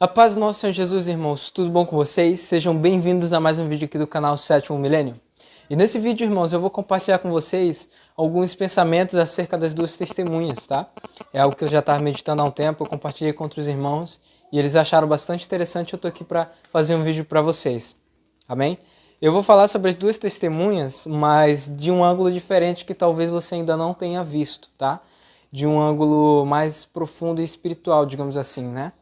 A paz do nosso Senhor Jesus, irmãos, tudo bom com vocês? Sejam bem-vindos a mais um vídeo aqui do canal Sétimo Milênio. E nesse vídeo, irmãos, eu vou compartilhar com vocês alguns pensamentos acerca das duas testemunhas, tá? É algo que eu já estava meditando há um tempo, eu compartilhei com outros irmãos e eles acharam bastante interessante, eu estou aqui para fazer um vídeo para vocês, amém? Eu vou falar sobre as duas testemunhas, mas de um ângulo diferente que talvez você ainda não tenha visto, tá? De um ângulo mais profundo e espiritual, digamos assim, né?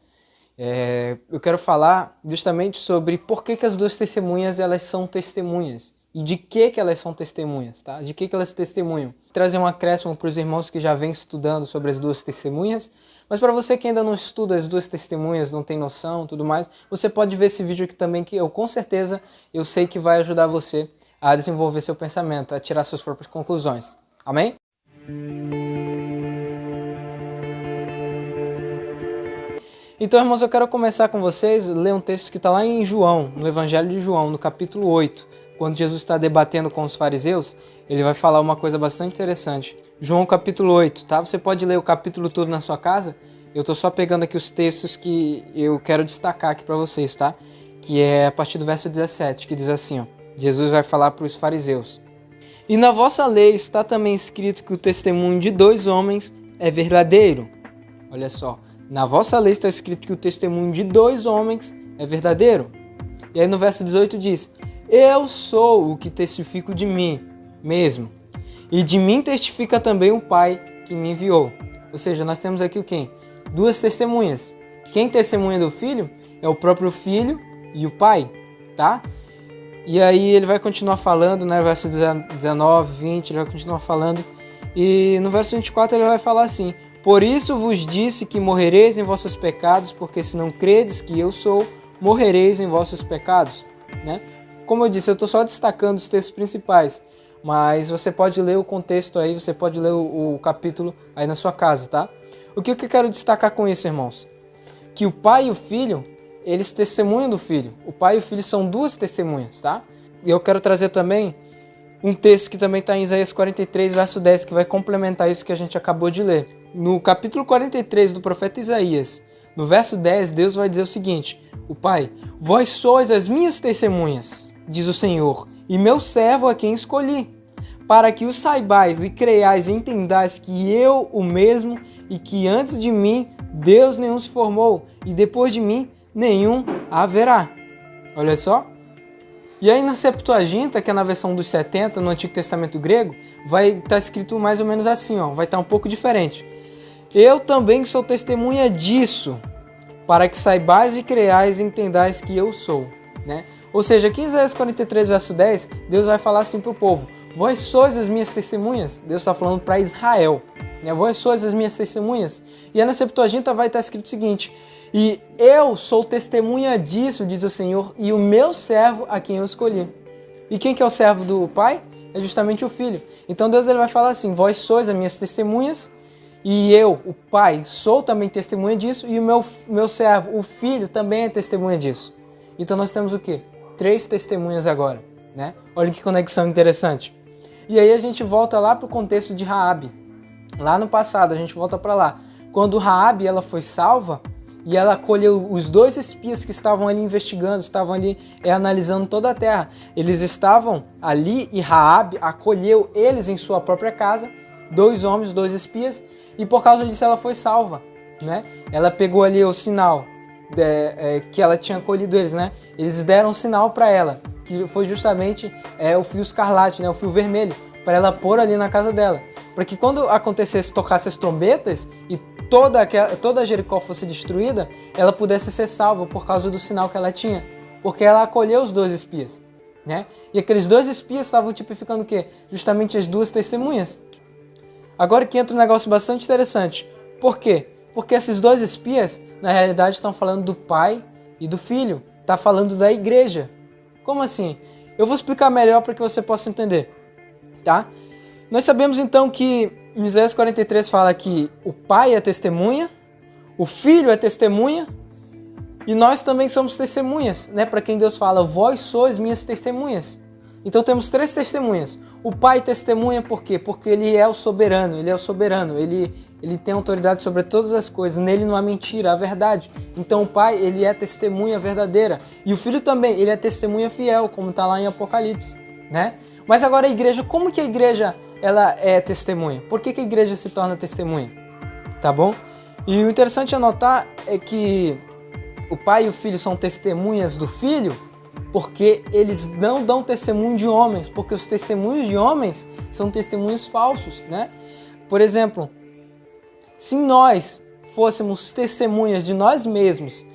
Eu quero falar justamente sobre por que as duas testemunhas elas são testemunhas e de que elas são testemunhas, tá? De que elas testemunham. Vou trazer um acréscimo para os irmãos que já vêm estudando sobre as duas testemunhas, mas para você que ainda não estuda as duas testemunhas, não tem noção, tudo mais, você pode ver esse vídeo aqui também que eu com certeza eu sei que vai ajudar você a desenvolver seu pensamento, a tirar suas próprias conclusões. Amém? Então, irmãos, eu quero começar com vocês, ler um texto que está lá em João, no Evangelho de João, no capítulo 8. Quando Jesus está debatendo com os fariseus, ele vai falar uma coisa bastante interessante. João capítulo 8, tá? Você pode ler o capítulo todo na sua casa. Eu estou só pegando aqui os textos que eu quero destacar aqui para vocês, tá? Que é a partir do verso 17, que diz assim, ó. Jesus vai falar para os fariseus. E na vossa lei está também escrito que o testemunho de dois homens é verdadeiro. Olha só. Na vossa lei está escrito que o testemunho de dois homens é verdadeiro. E aí no verso 18 diz, eu sou o que testifico de mim mesmo, e de mim testifica também o Pai que me enviou. Ou seja, nós temos aqui o quê? Duas testemunhas. Quem testemunha do Filho é o próprio Filho e o Pai, tá? E aí ele vai continuar falando, né? Verso 19, 20, ele vai continuar falando. E no verso 24 ele vai falar assim, por isso vos disse que morrereis em vossos pecados, porque se não credes que eu sou, morrereis em vossos pecados. Né? Como eu disse, eu estou só destacando os textos principais, mas você pode ler o contexto aí, você pode ler o capítulo aí na sua casa, tá? O que eu quero destacar com isso, irmãos? Que o pai e o filho, eles testemunham do filho. O pai e o filho são duas testemunhas, tá? E eu quero trazer também um texto que também está em Isaías 43, verso 10, que vai complementar isso que a gente acabou de ler. No capítulo 43 do profeta Isaías, no verso 10, Deus vai dizer o seguinte, o Pai, vós sois as minhas testemunhas, diz o Senhor, e meu servo a quem escolhi, para que o saibais e creiais e entendais que eu o mesmo, e que antes de mim Deus nenhum se formou, e depois de mim nenhum haverá. Olha só. E aí na Septuaginta, que é na versão dos 70, no Antigo Testamento grego, vai estar escrito mais ou menos assim, ó, vai estar um pouco diferente. Eu também sou testemunha disso, para que saibais e creiais e entendais que eu sou. Né? Ou seja, aqui em Isaías 43, verso 10, Deus vai falar assim para o povo, vós sois as minhas testemunhas, Deus está falando para Israel, né? Vós sois as minhas testemunhas. E aí na Septuaginta vai estar escrito o seguinte, e eu sou testemunha disso, diz o Senhor, e o meu servo a quem eu escolhi. E quem que é o servo do Pai? É justamente o Filho. Então Deus ele vai falar assim, vós sois as minhas testemunhas, e eu, o Pai, sou também testemunha disso, e o meu servo, o Filho, também é testemunha disso. Então nós temos o quê? 3 testemunhas agora. Né? Olha que conexão interessante. E aí a gente volta lá para o contexto de Raabe. Lá no passado, a gente volta para lá. Quando Raabe ela foi salva, e ela acolheu os 2 espias que estavam ali investigando, estavam ali analisando toda a terra. Eles estavam ali e Raabe acolheu eles em sua própria casa, 2 homens, 2 espias, e por causa disso ela foi salva. Né? Ela pegou ali o sinal que ela tinha acolhido eles, né? Eles deram um sinal para ela, que foi justamente o fio escarlate, né? O fio vermelho, para ela pôr ali na casa dela. Para que quando acontecesse, tocasse as trombetas e toda Jericó fosse destruída, ela pudesse ser salva por causa do sinal que ela tinha. Porque ela acolheu os 2 espias. Né? E aqueles 2 espias estavam tipificando o quê? Justamente as 2 testemunhas. Agora que entra um negócio bastante interessante. Por quê? Porque esses 2 espias, na realidade, estão falando do Pai e do Filho. Está falando da igreja. Como assim? Eu vou explicar melhor para que você possa entender. Tá? Nós sabemos então que em Isaías 43 fala que o Pai é testemunha, o Filho é testemunha e nós também somos testemunhas, né? Para quem Deus fala, vós sois minhas testemunhas. Então temos 3 testemunhas. O Pai testemunha por quê? Porque Ele é o soberano, Ele ele tem autoridade sobre todas as coisas, nele não há mentira, há verdade. Então o Pai, ele é testemunha verdadeira. E o Filho também, ele é testemunha fiel, como está lá em Apocalipse, né? Mas agora a igreja, como que a igreja ela é testemunha? Por que a igreja se torna testemunha? Tá bom? E o interessante a notar é que o Pai e o Filho são testemunhas do Filho, porque eles não dão testemunho de homens, porque os testemunhos de homens são testemunhos falsos, né? Por exemplo, se nós fôssemos testemunhas de nós mesmos,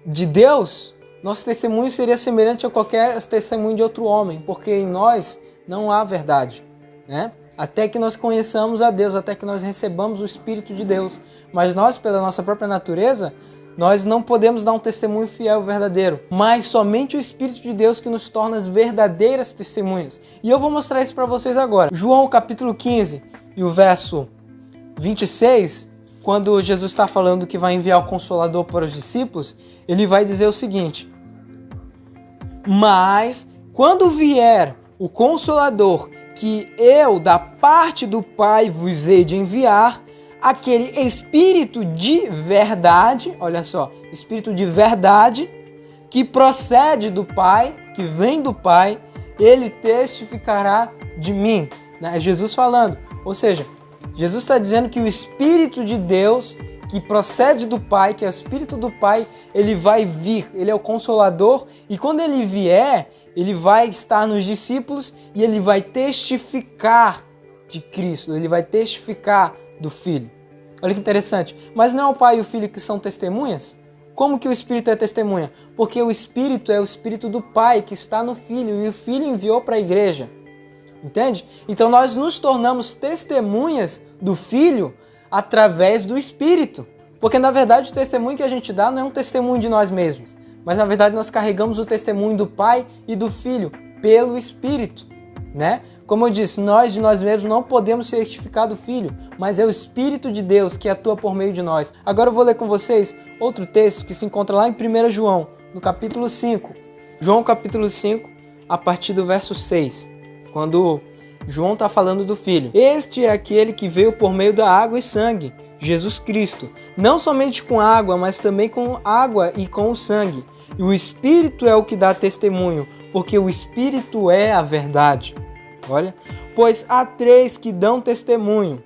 de Deus, nosso testemunho seria semelhante a qualquer testemunho de outro homem, porque em nós não há verdade, né? Até que nós conheçamos a Deus, até que nós recebamos o Espírito de Deus. Mas nós, pela nossa própria natureza, nós não podemos dar um testemunho fiel, verdadeiro. Mas somente o Espírito de Deus que nos torna as verdadeiras testemunhas. E eu vou mostrar isso para vocês agora. João capítulo 15 e o verso 26, quando Jesus está falando que vai enviar o Consolador para os discípulos, ele vai dizer o seguinte: mas quando vier o Consolador, que eu da parte do Pai vos hei de enviar, aquele Espírito de verdade, olha só, Espírito de verdade, que procede do Pai, que vem do Pai, ele testificará de mim. É Jesus falando, ou seja, Jesus está dizendo que o Espírito de Deus, que procede do Pai, que é o Espírito do Pai, ele vai vir, ele é o Consolador, e quando ele vier, ele vai estar nos discípulos e ele vai testificar de Cristo, ele vai testificar do Filho. Olha que interessante. Mas não é o Pai e o Filho que são testemunhas? Como que o Espírito é testemunha? Porque o Espírito é o Espírito do Pai que está no Filho e o Filho enviou para a igreja. Entende? Então nós nos tornamos testemunhas do Filho através do Espírito. Porque na verdade o testemunho que a gente dá não é um testemunho de nós mesmos, mas na verdade nós carregamos o testemunho do Pai e do Filho pelo Espírito, né? Como eu disse, nós de nós mesmos não podemos testificar do Filho, mas é o Espírito de Deus que atua por meio de nós. Agora eu vou ler com vocês outro texto que se encontra lá em 1 João, no capítulo 5. João capítulo 5, a partir do verso 6, quando João está falando do Filho. Este é aquele que veio por meio da água e sangue, Jesus Cristo, não somente com água, mas também com água e com o sangue. E o Espírito é o que dá testemunho, porque o Espírito é a verdade. Olha, pois há três que dão testemunho: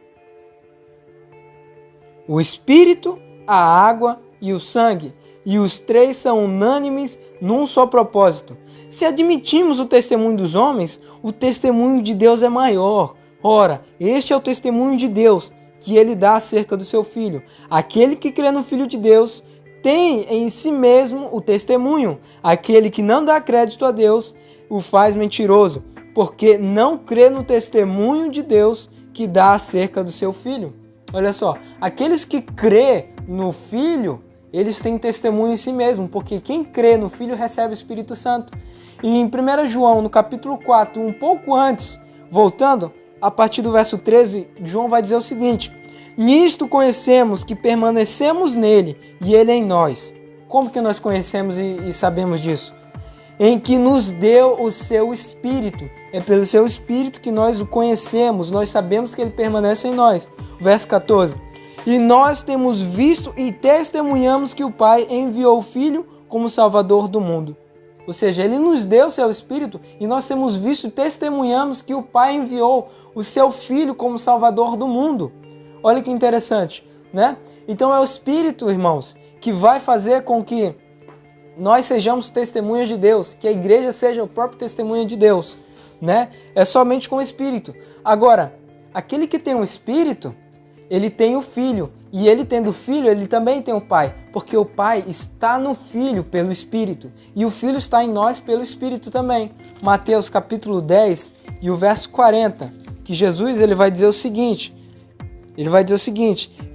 o Espírito, a água e o sangue, e os três são unânimes num só propósito. Se admitimos o testemunho dos homens, o testemunho de Deus é maior. Ora, este é o testemunho de Deus, que ele dá acerca do seu Filho. Aquele que crê no Filho de Deus tem em si mesmo o testemunho. Aquele que não dá crédito a Deus o faz mentiroso, porque não crê no testemunho de Deus que dá acerca do seu Filho. Olha só, aqueles que crê no Filho, eles têm testemunho em si mesmo, porque quem crê no Filho recebe o Espírito Santo. E em 1 João, no capítulo 4, um pouco antes, voltando, a partir do verso 13, João vai dizer o seguinte: nisto conhecemos que permanecemos nele e ele em nós. Como que nós conhecemos e sabemos disso? Em que nos deu o seu Espírito. É pelo seu Espírito que nós o conhecemos, nós sabemos que ele permanece em nós. Verso 14. E nós temos visto e testemunhamos que o Pai enviou o Filho como Salvador do mundo. Ou seja, ele nos deu o seu Espírito e nós temos visto e testemunhamos que o Pai enviou o seu Filho como Salvador do mundo. Olha que interessante, né? Então é o Espírito, irmãos, que vai fazer com que nós sejamos testemunhas de Deus, que a igreja seja o próprio testemunho de Deus, né? É somente com o Espírito. Agora, aquele que tem o Espírito, ele tem o Filho, e ele tendo o Filho, ele também tem o Pai, porque o Pai está no Filho pelo Espírito, e o Filho está em nós pelo Espírito também. Mateus capítulo 10 e o verso 40, que Jesus ele vai dizer o seguinte,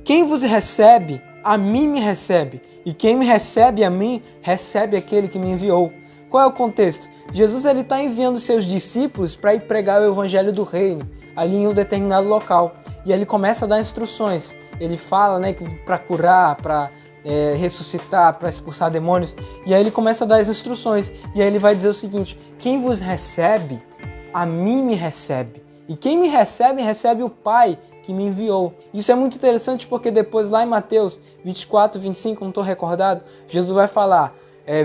quem vos recebe, a mim me recebe, e quem me recebe a mim, recebe aquele que me enviou. Qual é o contexto? Jesus está enviando seus discípulos para ir pregar o evangelho do reino, ali em um determinado local. E ele começa a dar instruções. Ele fala, né, que para curar, para ressuscitar, para expulsar demônios. E aí ele começa a dar as instruções. E aí ele vai dizer o seguinte: quem vos recebe, a mim me recebe. E quem me recebe, recebe o Pai que me enviou. Isso é muito interessante porque depois lá em Mateus 24, 25, não estou recordado, Jesus vai falar: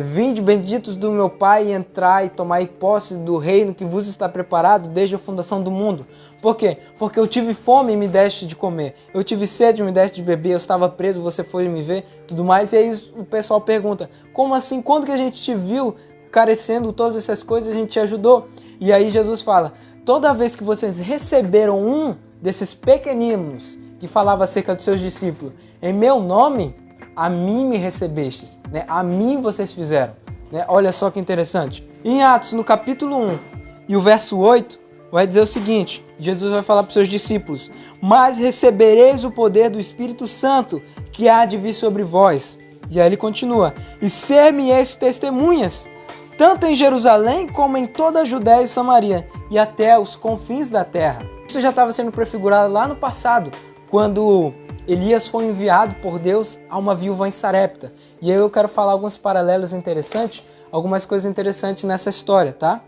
vinde benditos do meu Pai, e entrai e tomai posse do reino que vos está preparado desde a fundação do mundo. Por quê? Porque eu tive fome e me deste de comer, eu tive sede e me deste de beber, eu estava preso, você foi me ver, tudo mais. E aí o pessoal pergunta: como assim? Quando que a gente te viu carecendo todas essas coisas, a gente te ajudou? E aí Jesus fala: toda vez que vocês receberam um desses pequeninos que falava acerca dos seus discípulos, em meu nome, a mim me recebestes, né? A mim vocês fizeram, né? Olha só que interessante. Em Atos, no capítulo 1 e o verso 8, vai dizer o seguinte: Jesus vai falar para os seus discípulos: mas recebereis o poder do Espírito Santo que há de vir sobre vós. E aí ele continua: e ser-me-eis testemunhas, tanto em Jerusalém como em toda a Judéia e Samaria, e até os confins da terra. Isso já estava sendo prefigurado lá no passado, quando Elias foi enviado por Deus a uma viúva em Sarepta. E aí eu quero falar alguns paralelos interessantes, algumas coisas interessantes nessa história, tá?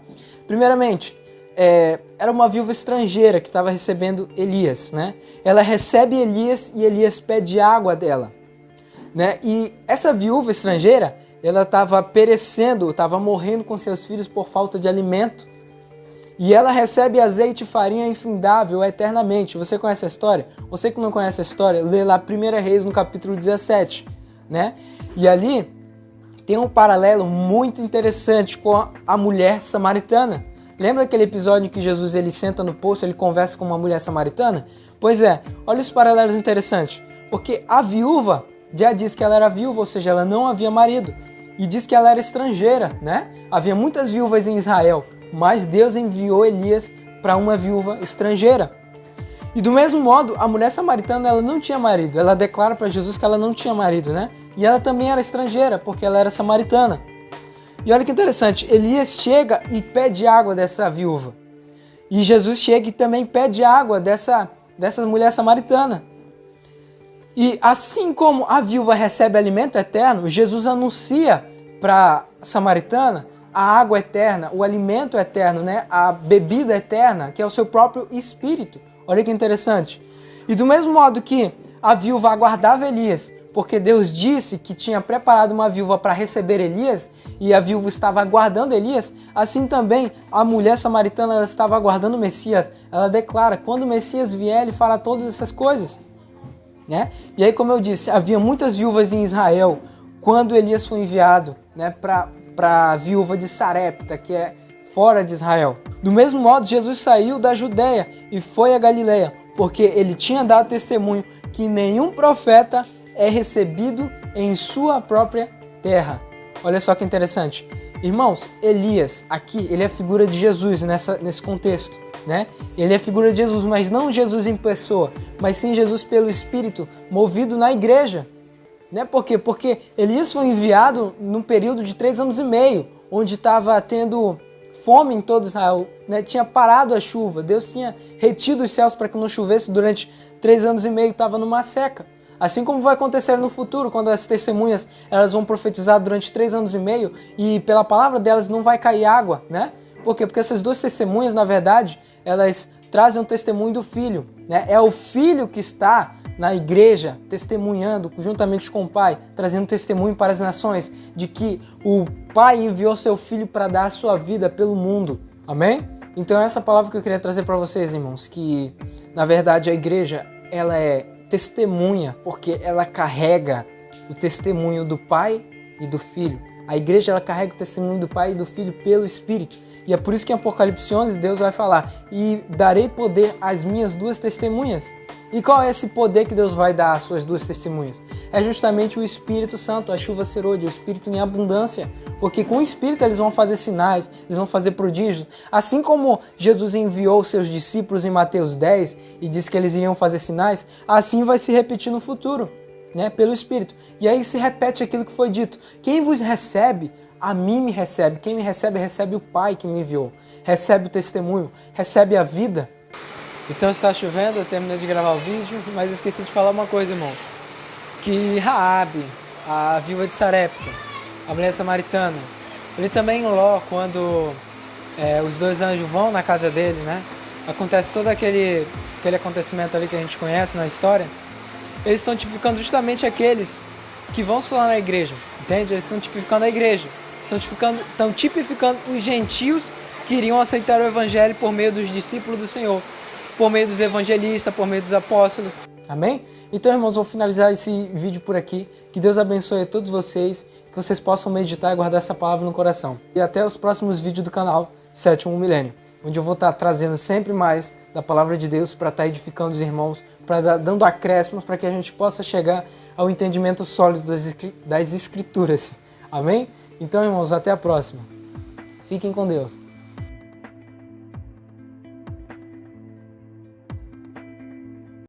Primeiramente, era uma viúva estrangeira que estava recebendo Elias, né? Ela recebe Elias e Elias pede água dela, né? E essa viúva estrangeira, ela estava perecendo, estava morrendo com seus filhos por falta de alimento. E ela recebe azeite e farinha infindável eternamente. Você conhece a história? Você que não conhece a história, lê lá 1 Reis no capítulo 17, né? E ali tem um paralelo muito interessante com a mulher samaritana. Lembra aquele episódio em que Jesus ele senta no poço, ele conversa com uma mulher samaritana? Pois é, olha os paralelos interessantes. Porque a viúva já diz que ela era viúva, ou seja, ela não havia marido. E diz que ela era estrangeira, né? Havia muitas viúvas em Israel, mas Deus enviou Elias para uma viúva estrangeira. E do mesmo modo, a mulher samaritana ela não tinha marido. Ela declara para Jesus que ela não tinha marido, né? E ela também era estrangeira, porque ela era samaritana. E olha que interessante, Elias chega e pede água dessa viúva. E Jesus chega e também pede água dessa mulher samaritana. E assim como a viúva recebe alimento eterno, Jesus anuncia para a samaritana a água eterna, o alimento eterno, né? A bebida eterna, que é o seu próprio espírito. Olha que interessante. E do mesmo modo que a viúva aguardava Elias, porque Deus disse que tinha preparado uma viúva para receber Elias, e a viúva estava aguardando Elias, assim também a mulher samaritana ela estava aguardando o Messias. Ela declara: quando o Messias vier, ele fará todas essas coisas, né? E aí, como eu disse, havia muitas viúvas em Israel quando Elias foi enviado, né, para a viúva de Sarepta, que é fora de Israel. Do mesmo modo, Jesus saiu da Judéia e foi a Galileia, porque ele tinha dado testemunho que nenhum profeta é recebido em sua própria terra. Olha só que interessante. Irmãos, Elias, aqui, ele é a figura de Jesus nesse contexto, né? Ele é a figura de Jesus, mas não Jesus em pessoa, mas sim Jesus pelo Espírito, movido na igreja. Né? Por quê? Porque Elias foi enviado num período de 3 anos e meio, onde estava tendo fome em todo Israel, né? Tinha parado a chuva, Deus tinha retido os céus para que não chovesse durante 3 anos e meio, estava numa seca. Assim como vai acontecer no futuro, quando as testemunhas elas vão profetizar durante 3 anos e meio e pela palavra delas não vai cair água, né? Por quê? Porque essas duas testemunhas, na verdade, elas trazem um testemunho do Filho, né? É o Filho que está na igreja, testemunhando juntamente com o Pai, trazendo testemunho para as nações de que o Pai enviou seu Filho para dar a sua vida pelo mundo. Amém? Então essa palavra que eu queria trazer para vocês, irmãos, que na verdade a igreja ela é testemunha porque ela carrega o testemunho do Pai e do Filho. A igreja ela carrega o testemunho do Pai e do Filho pelo Espírito. E é por isso que em Apocalipse 11 Deus vai falar: e darei poder às minhas duas testemunhas. E qual é esse poder que Deus vai dar às suas duas testemunhas? É justamente o Espírito Santo, a chuva serôdia, o Espírito em abundância. Porque com o Espírito eles vão fazer sinais, eles vão fazer prodígios. Assim como Jesus enviou seus discípulos em Mateus 10 e disse que eles iriam fazer sinais, assim vai se repetir no futuro, né? Pelo Espírito. E aí se repete aquilo que foi dito: quem vos recebe, a mim me recebe. Quem me recebe, recebe o Pai que me enviou. Recebe o testemunho, recebe a vida. Então está chovendo, eu terminei de gravar o vídeo, mas esqueci de falar uma coisa, irmão. Que Raabe, a viúva de Sarepta, a mulher samaritana, ele também em Ló, quando os dois anjos vão na casa dele, né? acontece todo aquele acontecimento ali que a gente conhece na história, eles estão tipificando justamente aqueles que vão se tornar na igreja, entende? Eles estão tipificando a igreja, estão tipificando os gentios que iriam aceitar o evangelho por meio dos discípulos do Senhor, por meio dos evangelistas, por meio dos apóstolos. Amém? Então, irmãos, vou finalizar esse vídeo por aqui. Que Deus abençoe a todos vocês, que vocês possam meditar e guardar essa palavra no coração. E até os próximos vídeos do canal Sétimo Milênio, onde eu vou estar trazendo sempre mais da palavra de Deus para estar edificando os irmãos, para dando acréscimos para que a gente possa chegar ao entendimento sólido das Escrituras. Amém? Então, irmãos, até a próxima. Fiquem com Deus.